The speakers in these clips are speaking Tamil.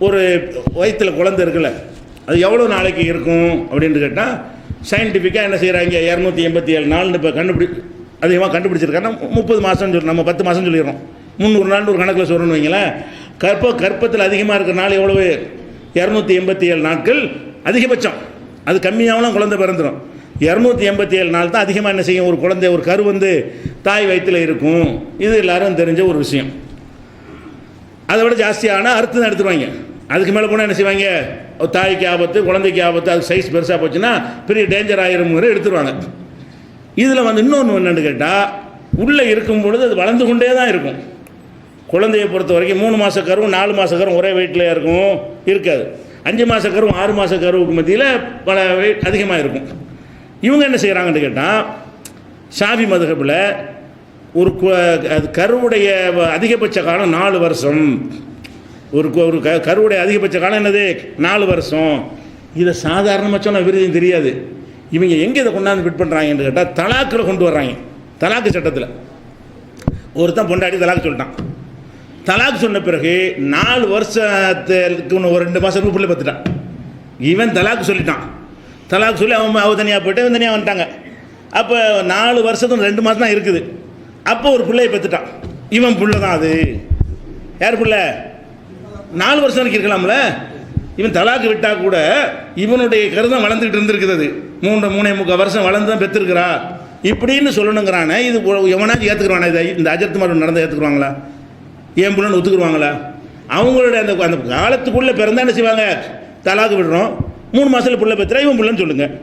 ஒரு வயிற்றில் குழந்தை இருக்குல்ல, அது எவ்வளோ நாளைக்கு இருக்கும் அப்படின்னு கேட்டால் சயின்டிஃபிக்காக என்ன செய்கிறாங்க, 287 நாள்னு இப்போ அதிகமாக கண்டுபிடிச்சிருக்காங்க. 30 மாதம் சொல்லி நம்ம 10 மாதம் சொல்லிடுறோம். 300 நாள்னு ஒரு கணக்கில் சொல்லணும்னு வைங்களேன். கற்பத்தில் அதிகமாக இருக்கிற நாள் எவ்வளவு? 287 நாட்கள் அதிகபட்சம். அது கம்மியாகலாம் குழந்தை பிறந்துடும். 287 நாள் தான் அதிகமாக என்ன செய்யும், ஒரு குழந்தை ஒரு கரு வந்து தாய் வயிற்றில் இருக்கும். இது எல்லாரும் தெரிஞ்ச ஒரு விஷயம். அதை விட ஜாஸ்தியான அறுத்து தான் எடுத்துருவாங்க. அதுக்கு மேலே போனால் என்ன செய்வாங்க, தாய்க்கு ஆபத்து, குழந்தைக்கு ஆபத்து, அது சைஸ் பெருசாக போச்சுன்னா பெரிய டேஞ்சர் ஆகிரும்ங்கிற எடுத்துருவாங்க. இதில் வந்து இன்னொன்று என்னென்னு கேட்டால், உள்ளே இருக்கும் பொழுது அது வளர்ந்து கொண்டே தான் இருக்கும். குழந்தையை பொறுத்த வரைக்கும் 3 மாத கருவும் 4 மாத கருவும் ஒரே வெயிட்டில் இருக்கும் இருக்காது. 5 மாத கருவும் 6 மாத கருவுக்கு மத்தியில் பல வெயிட் அதிகமாக இருக்கும். இவங்க என்ன செய்கிறாங்கன்னு கேட்டால், ஷாஃபி மதுஹபில் ஒரு கருவுடைய அதிகபட்ச காலம் 4 வருஷம். ஒரு கருவுடைய அதிகபட்ச காலம் என்னது, 4 வருஷம். இதை சாதாரணமாக சொன்னால் விருதும் தெரியாது. இவங்க எங்கே இதை கொண்டாந்து ஃபிட் பண்ணுறாங்கன்னு கேட்டால், தலாக்கில் கொண்டு வர்றாங்க. தலாக்கு சட்டத்தில் ஒருத்தன் பொண்டாட்டி தலாக்கு சொல்லிட்டான். தலாக்கு சொன்ன பிறகு 4 வருஷத்துக்கு ஒரு 2 மாதத்துக்கு பிள்ளை பார்த்துட்டான். இவன் தலாக்கு சொல்லிட்டான். தலாக்கு சொல்லி அவன் தனியாக போய்ட்டு அவன் தனியாக வந்துட்டாங்க. அப்போ 4 வருஷத்துக்கு 2 மாதம் தான் இருக்குது. அப்போ ஒரு பிள்ளையை பெற்றுட்டான். இவன் பிள்ளை தான் அது. யார் பிள்ளை? 4 வருஷம் வரைக்கும் இருக்கலாம்ல. இவன் தலாக்கு விட்டால் கூட இவனுடைய கருதம் வளர்ந்துக்கிட்டு இருந்திருக்குது. அது 3.5 வருஷம் வளர்ந்து தான் பெற்றிருக்கிறா இப்படின்னு சொல்லணுங்கிறானே. இது எவனாச்சும் ஏற்றுக்குருவானா? இந்த அஜர்த்து மாதிரி நடந்தால் ஏற்றுக்குருவாங்களா? ஏன் பிள்ளைன்னு ஒத்துக்குருவாங்களா? அவங்களுடைய அந்த அந்த காலத்துக்குள்ளே பிறந்தா என்ன செய்வாங்க, தலாக்கு விடுறோம், 3 மாதத்தில் பிள்ளை பெற்றா இவன் பிள்ளைன்னு சொல்லுங்கள்.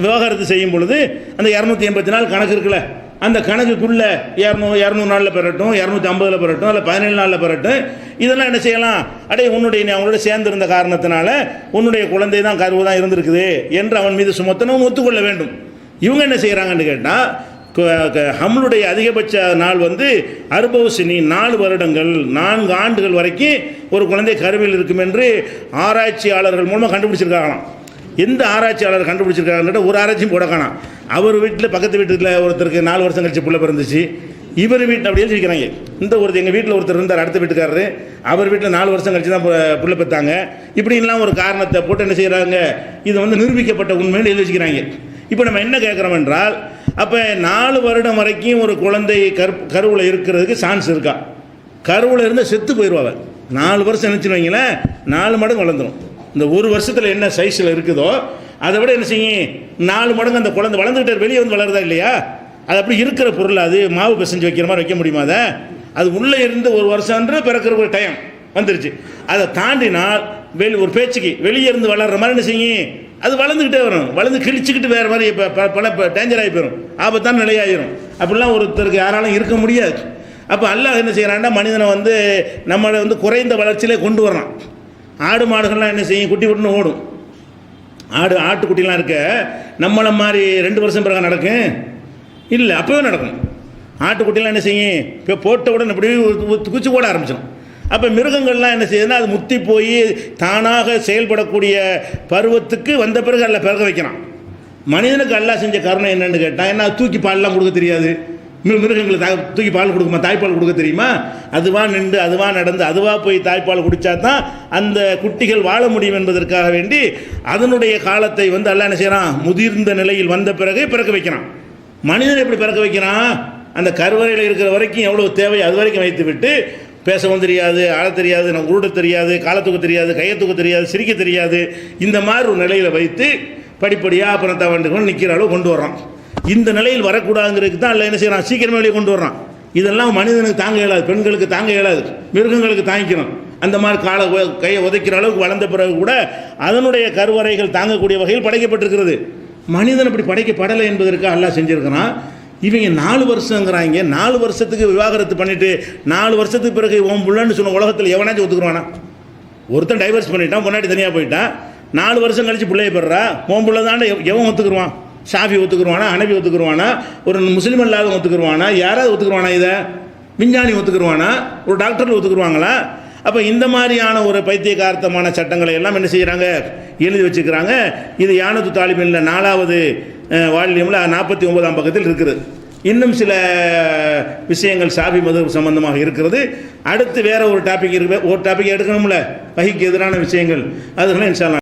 விவகாரத்து செய்யும் பொழுது அந்த 280 நாள் கணக்கு இருக்குல்ல, அந்த கணக்குக்குள்ளே 200 நாளில் பெறட்டும், 250 பெறட்டும், இல்லை 17 நாளில் பெறட்டும். இதெல்லாம் என்ன செய்யலாம், உன்னுடைய அவங்களோட சேர்ந்திருந்த காரணத்தினால உன்னுடைய குழந்தை தான் கருவு தான் இருந்திருக்குது என்று அவன் மீது சுமத்தனும் ஒத்துக்கொள்ள வேண்டும். இவங்க என்ன செய்கிறாங்கன்னு கேட்டால், ஹம்லுடைய அதிகபட்ச நாள் வந்து 4 வருடங்கள் 4 ஆண்டுகள் வரைக்கும் ஒரு குழந்தை கருவில் இருக்கும் என்று ஆராய்ச்சியாளர்கள் மூலமாக கண்டுபிடிச்சிருக்காங்களாம். எந்த ஆராய்ச்சியாளர் கண்டுபிடிச்சிருக்காங்கன்னு ஒரு ஆராய்ச்சியும் போட காணாம். அவர் வீட்டில் பக்கத்து வீட்டில் ஒருத்தருக்கு 4 வருஷம் கழிச்சு பிள்ளை பிறந்துச்சு. இவர் வீட்டில் அப்படி எழுதிக்கிறாங்க. இந்த எங்கள் வீட்டில் ஒருத்தர் இருந்தார், அடுத்த வீட்டுக்காரரு, அவர் வீட்டில் 4 வருஷம் கழிச்சு தான் பிள்ளை பெற்றாங்க. இப்படின்லாம் ஒரு காரணத்தை போட்டு என்ன செய்கிறாங்க, இது வந்து நிரூபிக்கப்பட்ட உண்மைன்னு எழுதி வச்சுக்கிறாங்க. இப்போ நம்ம என்ன கேட்குறோம் என்றால், அப்போ 4 வருடம் வரைக்கும் ஒரு குழந்தை கருவில் இருக்கிறதுக்கு சான்ஸ் இருக்கா? கருவில் இருந்து செத்து போயிடுவாங்க. 4 வருஷம் நினச்சின்னு வைங்களேன், 4 மடங்கு வளர்ந்துடும். இந்த 1 வருஷத்தில் என்ன சைஸில் இருக்குதோ அதை விட என்ன செய்யும், 4 மடங்கு அந்த குழந்தை வளர்ந்துக்கிட்டே வெளியே வந்து வளருதா இல்லையா? அது அப்படி இருக்கிற பொருள், அது மாவு பிசைஞ்சு வைக்கிற மாதிரி வைக்க முடியுமா? அது உள்ளே இருந்து 1 வருஷம்ன்ற பிறக்கிற ஒரு டைம் வந்துருச்சு. அதை தாண்டினால் ஒரு பேச்சுக்கு வெளியே இருந்து வளர்கிற மாதிரி என்ன செய்யும், அது வளர்ந்துக்கிட்டே வரும். வளர்ந்து கிழிச்சிக்கிட்டு வேறு மாதிரி இப்போ டேஞ்சர் ஆகி போயிடும், ஆபத்தான நிலையாயிரும். அப்படிலாம் ஒருத்தருக்கு யாராலும் இருக்க முடியாது. அப்போ அல்லாஹ் என்ன செய்கிறான்னா, மனிதனை வந்து நம்மளை வந்து குறைந்த வளர்ச்சியிலே கொண்டு வரான். ஆடு மாடுகள்லாம் என்ன செய்யும், குட்டி விட்டுன்னு ஓடும். ஆட்டுக்குட்டிலாம் இருக்க நம்மளை மாதிரி 2 வருஷம் பிறகு நடக்கும் இல்லை, அப்போவே நடக்கும். ஆட்டுக்குட்டிலாம் என்ன செய்யும், இப்போ போட்ட உடனே இப்படி குச்சி போட ஆரம்பிச்சிடும். அப்போ மிருகங்கள்லாம் என்ன செய்யுதுன்னா, அது முத்தி போய் தானாக செயல்படக்கூடிய பருவத்துக்கு வந்த பிறகு அல்ல பிறக்க வைக்கிறான். மனிதனுக்கு அல்லாஹ் செஞ்ச கருணை என்னென்னு கேட்டால், என்ன தூக்கி பால்லாம் கொடுக்க தெரியாது. மிருகங்களுக்கு தூக்கி பால் கொடுக்குமா, தாய்ப்பால் கொடுக்க தெரியுமா? அதுவாக நின்று அதுவாக நடந்து அதுவாக போய் தாய்ப்பால் குடித்தா தான் அந்த குட்டிகள் வாழ முடியும் என்பதற்காக வேண்டி அதனுடைய காலத்தை வந்து அல்லாஹ் என்ன செய்கிறான், முதிர்ந்த நிலையில் வந்த பிறகு பிறக்க வைக்கிறான். மனிதனை எப்படி பிறக்க வைக்கிறான், அந்த கருவறையில் இருக்கிற வரைக்கும் எவ்வளோ தேவை அது வரைக்கும் வைத்து விட்டு, பேசவும் தெரியாது, ஆள தெரியாது, நம்ம உருட தெரியாது, காலத்துக்கு தெரியாது, கையத்துக்கு தெரியாது, சிரிக்க தெரியாது, இந்த மாதிரி ஒரு நிலையில் வைத்து படிப்படியாக அப்புறம் தவண்டுகள் நிற்கிற அளவு கொண்டு வர்றான். இந்த நிலையில் வரக்கூடாதுங்கிறதுக்கு தான் இல்லை என்ன செய்யறான், சீக்கிரமே வெளியே கொண்டு வர்றான். இதெல்லாம் மனிதனுக்கு தாங்க இயலாது, பெண்களுக்கு தாங்க இயலாது, மிருகங்களுக்கு தாங்கிக்கணும். அந்த மாதிரி கையை உதைக்கிற அளவுக்கு வளர்ந்த பிறகு கூட அதனுடைய கருவறைகள் தாங்கக்கூடிய வகையில் படைக்கப்பட்டிருக்கிறது. மனிதன் இப்படி படைக்கப்படலை என்பதற்கு அல்லாஹ் செஞ்சிருக்கிறான். இவங்க 4 வருஷங்கிறாங்க. 4 வருஷத்துக்கு விவாகரத்து பண்ணிட்டு 4 வருஷத்துக்கு பிறகு ஓம் புள்ளன்னு சொன்ன உலகத்தில் எவனாச்சும் ஒத்துக்குருவானா? ஒருத்தன் டைவர்ஸ் பண்ணிட்டான், பொன்னாடி தனியாக போயிட்டான், 4 வருஷம் கழிச்சு பிள்ளைய பெறா, ஓம் புள்ள தான் எவன் ஒத்துக்குருவான்? ஷாஃபி ஒத்துக்குருவானா, ஹனபி ஒத்துக்குருவானா, ஒரு முஸ்லீம் இல்லாத ஒத்துக்குருவானா, யாராவது ஒத்துக்குருவானா? இதை விஞ்ஞானி ஒத்துக்குருவானா? ஒரு டாக்டர் ஒத்துக்குருவாங்களா? அப்போ இந்த மாதிரியான ஒரு பைத்தியகார்த்தமான சட்டங்களை எல்லாம் என்ன செய்கிறாங்க, எழுதி வச்சுக்கிறாங்க. இது யானத்து தாலிபின்ல 4வது வால்யூமில் 49ஆம் பக்கத்தில் இருக்குது. இன்னும் சில விஷயங்கள் ஷாஃபி மதுஹப் சம்பந்தமாக இருக்கிறது. அடுத்து வேற ஒரு டாபிக் இருக்கு, ஒரு டாபிக் எடுக்கணும்ல, வஹிக்கு எதிரான விஷயங்கள், அதுகளை இன்ஷா அல்லாஹ்